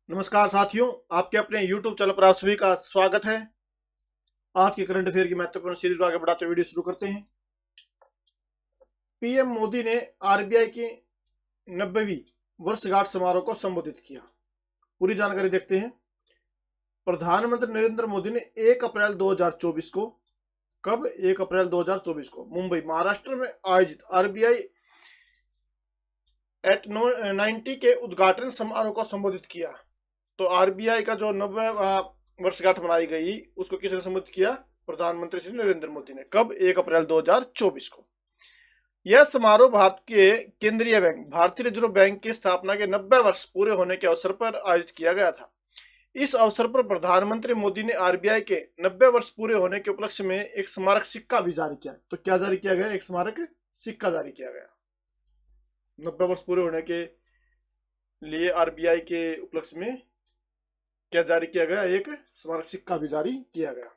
नमस्कार साथियों, आपके अपने YouTube चैनल पर आप सभी का स्वागत है। आज के करंट अफेयर की महत्वपूर्ण सीरीज को आगे बढ़ाते हुए वीडियो शुरू करते हैं। पीएम मोदी ने आरबीआई की 90वीं वर्षगांठ समारोह को संबोधित किया। पूरी जानकारी देखते हैं। प्रधानमंत्री नरेंद्र मोदी ने 1 अप्रैल 2024 को कब 1 अप्रैल 2024 को मुंबई महाराष्ट्र में आयोजित आरबीआई एट 90 के उद्घाटन समारोह को संबोधित किया। तो आरबीआई का जो 90 वर्षगांठ मनाई गई उसको किसने संबोधित किया? प्रधानमंत्री श्री नरेंद्र मोदी ने। कब? 1 अप्रैल 2024 को। यह समारोह भारत के केंद्रीय बैंक भारतीय रिजर्व बैंक की स्थापना के 90 वर्ष पूरे होने के अवसर पर आयोजित किया गया था। इस अवसर पर प्रधानमंत्री मोदी ने आरबीआई के 90 वर्ष पूरे होने के उपलक्ष्य में एक स्मारक सिक्का भी जारी किया। तो क्या जारी किया गया? एक स्मारक सिक्का जारी किया गया। 90 वर्ष पूरे होने के लिए आरबीआई के उपलक्ष्य में क्या जारी किया गया? एक स्मारक सिक्का भी जारी किया गया।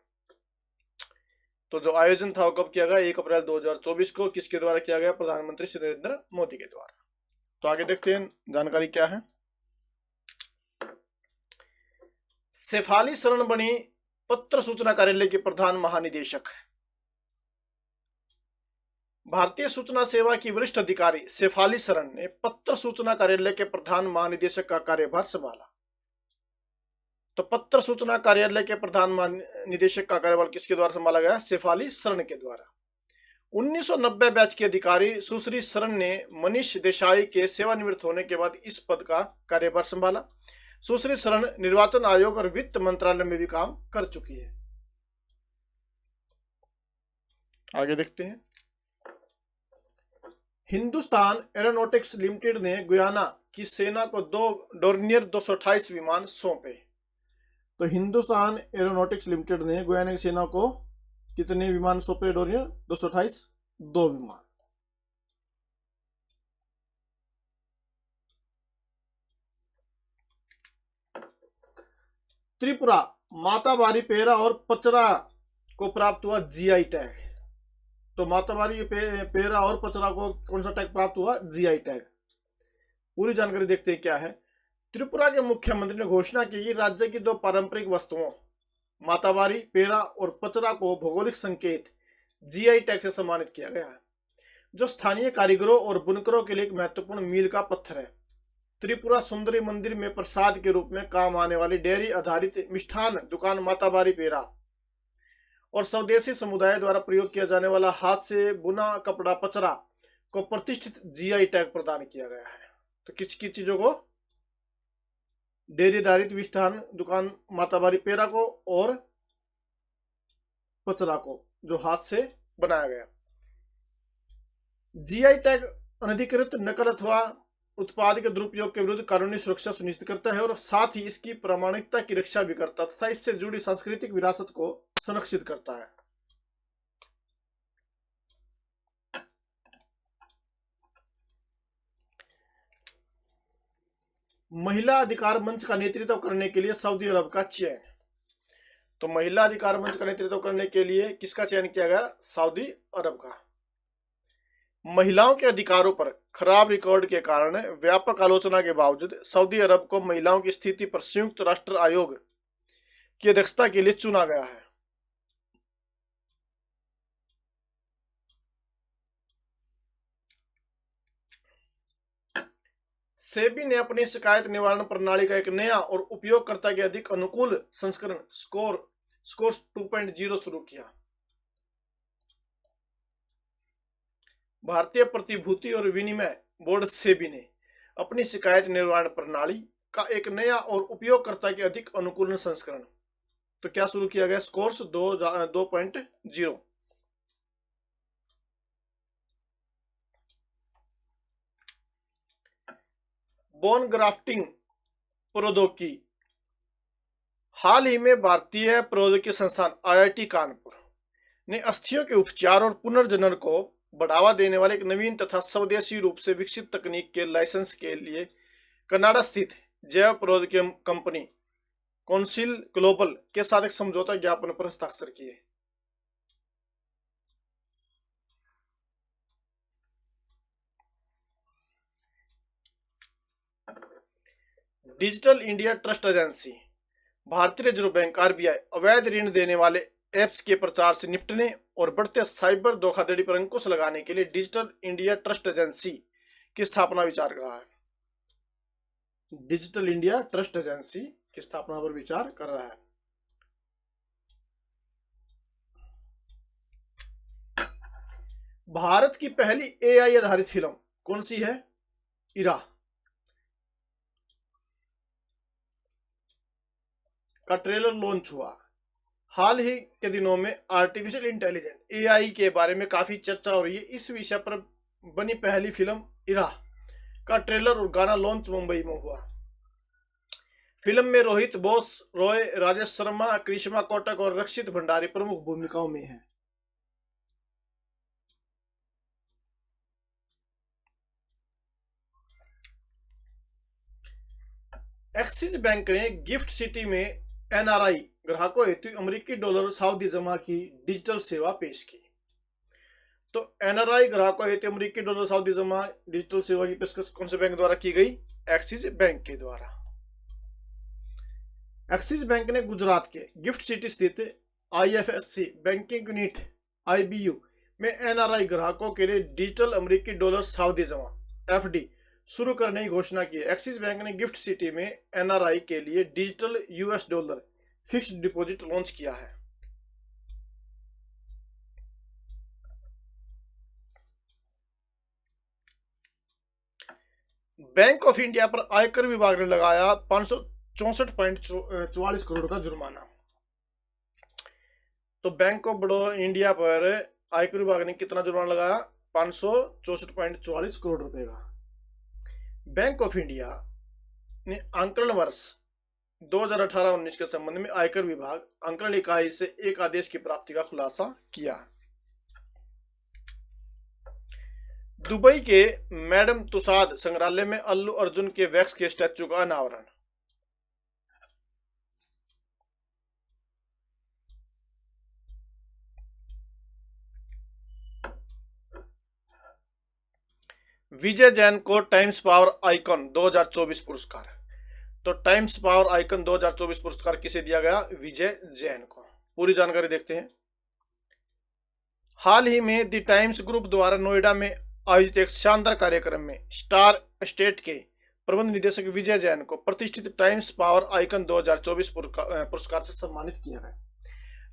तो जो आयोजन था वो कब किया गया? 1 अप्रैल 2024 को। किसके द्वारा किया गया? प्रधानमंत्री श्री नरेंद्र मोदी के द्वारा। तो आगे देखते हैं जानकारी क्या है। शेफाली शरण बनी पत्र सूचना कार्यालय के प्रधान महानिदेशक। भारतीय सूचना सेवा की वरिष्ठ अधिकारी शेफाली शरण ने पत्र सूचना कार्यालय के प्रधान महानिदेशक का कार्यभार संभाला। तो पत्र सूचना कार्यालय के प्रधान महानिदेशक का कार्यभार किसके द्वारा संभाला गया? शेफाली शरण के द्वारा। 1990 बैच की अधिकारी सुश्री शरण ने मनीष देसाई के सेवानिवृत्त होने के बाद इस पद का कार्यभार संभाला। सुश्री शरण निर्वाचन आयोग और वित्त मंत्रालय में भी काम कर चुकी है। आगे देखते हैं। हिंदुस्तान एरोनॉटिक्स लिमिटेड ने गुयाना की सेना को 2 डोर्नियर 228 विमान सौंपे। तो हिंदुस्तान एरोनॉटिक्स लिमिटेड ने गुयाना की सेना को कितने विमान सौंपे? डोर्नियर 228, 2 विमान। त्रिपुरा माताबारी पेरा और पचरा को प्राप्त हुआ जीआई टैग। तो माताबारी पेरा और पचरा को कौन सा टैग प्राप्त हुआ? GI tag. पूरी जानकारी देखते हैं क्या है। त्रिपुरा के मुख्यमंत्री ने घोषणा की कि राज्य की 2 पारंपरिक वस्तुओं माताबारी पेरा और पचरा को भौगोलिक संकेत जीआई टैग से सम्मानित किया गया है, जो स्थानीय कारीगरों और बुनकरों के लिए एक महत्वपूर्ण मील का पत्थर है। त्रिपुरा सुंदरी मंदिर में प्रसाद के रूप में काम आने वाली डेयरी आधारित मिष्ठान दुकान माताबारी पेरा और स्वदेशी समुदाय द्वारा प्रयोग किया जाने वाला हाथ से बुना कपड़ा पचरा को प्रतिष्ठित जीआई टैग प्रदान किया गया है। तो किस किस चीजों को? डेयरी आधारित मिष्ठान दुकान माताबारी पेरा को और पचरा को, जो हाथ से बनाया गया। जीआई टैग अनधिकृत नकल अथवा उत्पाद के दुरुपयोग के विरुद्ध कानूनी सुरक्षा सुनिश्चित करता है और साथ ही इसकी प्रामाणिकता की रक्षा भी करता है तथा इससे जुड़ी सांस्कृतिक विरासत को संरक्षित करता है। महिला अधिकार मंच का नेतृत्व करने के लिए सऊदी अरब का चयन। तो महिला अधिकार मंच का नेतृत्व करने के लिए किसका चयन किया गया? सऊदी अरब का। महिलाओं के अधिकारों पर खराब रिकॉर्ड के कारण व्यापक आलोचना के बावजूद सऊदी अरब को महिलाओं की स्थिति पर संयुक्त राष्ट्र आयोग की अध्यक्षता के लिए चुना गया है। सेबी ने अपनी शिकायत निवारण प्रणाली का एक नया और उपयोगकर्ता के अधिक अनुकूल संस्करण स्कोर्स 2.0 शुरू किया। भारतीय प्रतिभूति और विनिमय बोर्ड सेबी ने अपनी शिकायत निवारण प्रणाली का एक नया और उपयोगकर्ता के अधिक अनुकूल संस्करण तो क्या शुरू किया गया? स्कोर्स 2.0। बोन ग्राफ्टिंग प्रौद्योगिकी। हाल ही में भारतीय प्रौद्योगिकी संस्थान आईआईटी कानपुर ने अस्थियों के उपचार और पुनर्जनन को बढ़ावा देने वाले एक नवीन तथा स्वदेशी रूप से विकसित तकनीक के लाइसेंस के लिए कनाडा स्थित जैव प्रौद्योगिकी कंपनी कौंसिल ग्लोबल के साथ एक समझौता ज्ञापन पर हस्ताक्षर किए। Digital India trust agency. भारतीय रिजर्व बैंक आरबीआई अवैध ऋण देने वाले ऐप्स के प्रचार से निपटने और बढ़ते साइबर धोखाधड़ी पर अंकुश लगाने के लिए डिजिटल इंडिया ट्रस्ट एजेंसी की स्थापना विचार कर रहा है। डिजिटल इंडिया ट्रस्ट एजेंसी की स्थापना पर विचार कर रहा है। भारत की पहली एआई आधारित फिल्म कौन सी है? इरा का ट्रेलर लॉन्च हुआ। हाल ही के दिनों में आर्टिफिशियल इंटेलिजेंस एआई के बारे में काफी चर्चा हो रही है। इस विषय पर बनी पहली फिल्म इरा का ट्रेलर और गाना लॉन्च मुंबई में हुआ। फिल्म में रोहित बोस, रॉय, राजेश शर्मा, करिश्मा कोटक और रक्षित भंडारी प्रमुख भूमिकाओं में हैं। एक्सिस बैंक ने गिफ्ट सिटी में एनआरआई ग्राहकों हेतु अमेरिकी डॉलर सावधि जमा की डिजिटल सेवा पेश की। तो एनआरआई ग्राहकों हेतु अमेरिकी डॉलर सावधि जमा डिजिटल सेवा की पेशकश कौन से बैंक द्वारा की गई? एक्सिस बैंक के द्वारा। एक्सिस बैंक ने गुजरात के गिफ्ट सिटी स्थित आईएफएससी बैंकिंग यूनिट आईबीयू में एनआरआई ग्राहकों के लिए डिजिटल अमेरिकी डॉलर सावधि जमा एफडी शुरू करने की घोषणा की है। एक्सिस बैंक ने गिफ्ट सिटी में एनआरआई के लिए digital US dollar fixed deposit launch किया है। बैंक ऑफ इंडिया पर आयकर विभाग ने लगाया 564.44 करोड़ का जुर्माना। तो बैंक ऑफ इंडिया पर आयकर विभाग ने कितना जुर्माना लगाया? 564.44 करोड़ रुपए का। बैंक ऑफ इंडिया ने आंकलन वर्ष 2018-19 के संबंध में आयकर विभाग आंकलन इकाई से एक आदेश की प्राप्ति का खुलासा किया। दुबई के मैडम तुसाद संग्रहालय में अल्लू अर्जुन के वैक्स के स्टैचू का अनावरण। विजय जैन को टाइम्स पावर आइकन 2024 पुरस्कार। तो टाइम्स पावर आइकन 2024 पुरस्कार किसे दिया गया? विजय जैन को। पूरी जानकारी देखते हैं। हाल ही में द टाइम्स ग्रुप द्वारा नोएडा में आयोजित एक शानदार कार्यक्रम में स्टार स्टेट के प्रबंध निदेशक विजय जैन को प्रतिष्ठित टाइम्स पावर आइकन 2024 पुरस्कार से सम्मानित किया गया।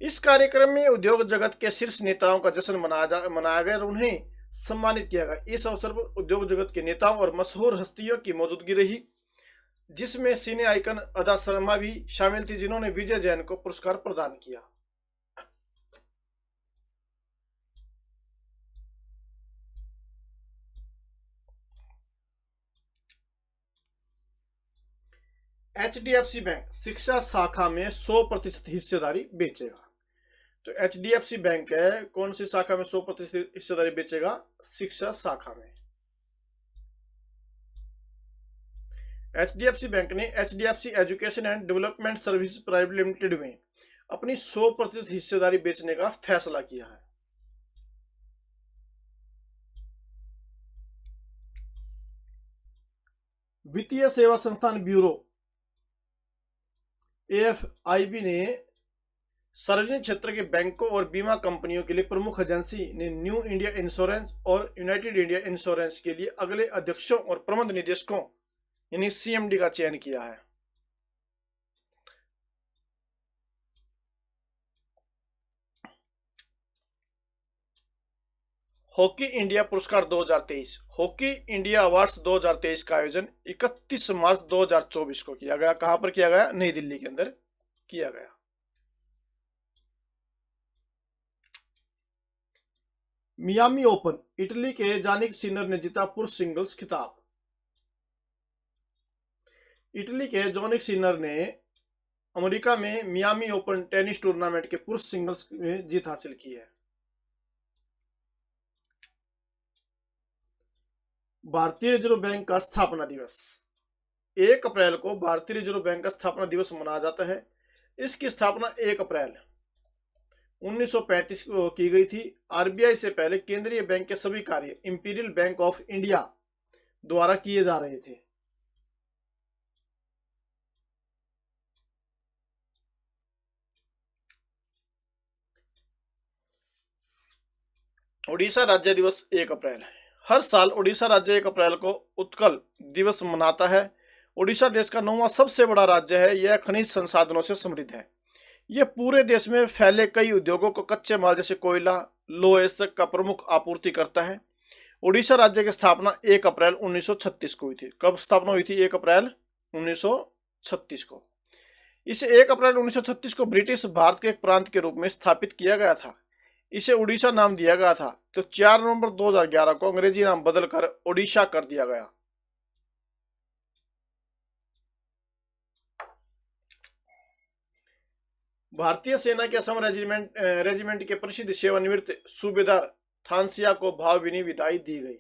इस कार्यक्रम में उद्योग जगत के शीर्ष नेताओं का जश्न मनाया गया और उन्हें सम्मानित किया गया। इस अवसर पर उद्योग जगत के नेताओं और मशहूर हस्तियों की मौजूदगी रही, जिसमें सिने आइकन अदा शर्मा भी शामिल थी, जिन्होंने विजय जैन को पुरस्कार प्रदान किया। एचडीएफसी बैंक शिक्षा शाखा में 100% हिस्सेदारी बेचेगा। तो एचडीएफसी बैंक है, कौन सी शाखा में 100% हिस्सेदारी बेचेगा? शिक्षा शाखा में। एचडीएफसी बैंक ने HDFC education and development service private limited में अपनी 100% हिस्सेदारी बेचने का फैसला किया है। वित्तीय सेवा संस्थान ब्यूरो एएफआईबी ने सार्वजनिक क्षेत्र के बैंकों और बीमा कंपनियों के लिए प्रमुख एजेंसी ने न्यू इंडिया इंश्योरेंस और यूनाइटेड इंडिया इंश्योरेंस के लिए अगले अध्यक्षों और प्रबंध निदेशकों यानी सीएमडी का चयन किया है। हॉकी इंडिया पुरस्कार 2023। हॉकी इंडिया अवार्ड्स 2023 का आयोजन 31 मार्च 2024 को किया गया। कहां पर किया गया? नई दिल्ली के अंदर किया गया। मियामी ओपन, इटली के जानिक सिनर ने जीता पुरुष सिंगल्स खिताब। इटली के जोनिक सिनर ने अमेरिका में मियामी ओपन टेनिस टूर्नामेंट के पुरुष सिंगल्स में जीत हासिल की है। भारतीय रिजर्व बैंक का स्थापना दिवस 1 अप्रैल को भारतीय रिजर्व बैंक का स्थापना दिवस मनाया जाता है। इसकी स्थापना 1 अप्रैल 1935 को की गई थी। आरबीआई से पहले केंद्रीय बैंक के सभी कार्य इंपीरियल बैंक ऑफ इंडिया द्वारा किए जा रहे थे। उड़ीसा राज्य दिवस 1 अप्रैल है। हर साल उड़ीसा राज्य 1 अप्रैल को उत्कल दिवस मनाता है। उड़ीसा देश का 9वां सबसे बड़ा राज्य है। यह खनिज संसाधनों से समृद्ध है। यह पूरे देश में फैले कई उद्योगों को कच्चे माल जैसे कोयला, लौह एसक का प्रमुख आपूर्ति करता है। उड़ीसा राज्य की स्थापना 1 अप्रैल 1936 को हुई थी। कब स्थापना हुई थी? 1 अप्रैल 1936 को। इसे 1 अप्रैल 1936 को ब्रिटिश भारत के एक प्रांत के रूप में स्थापित किया गया था। इसे उड़ीसा नाम दिया गया था। तो 4 नवंबर 2011 को अंग्रेजी नाम बदलकर ओडिशा कर दिया गया। भारतीय सेना के असम रेजिमेंट के प्रसिद्ध सेवानिवृत्त सूबेदार थानसिया को भावभीनी विदाई दी गई।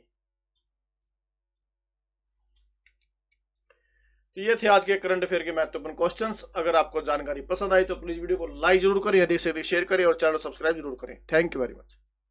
तो ये थे आज के करंट अफेयर के महत्वपूर्ण क्वेश्चंस। अगर आपको जानकारी पसंद आई तो प्लीज वीडियो को लाइक जरूर करें, अधिक से अधिक शेयर करें और चैनल सब्सक्राइब जरूर करें। Thank you very much.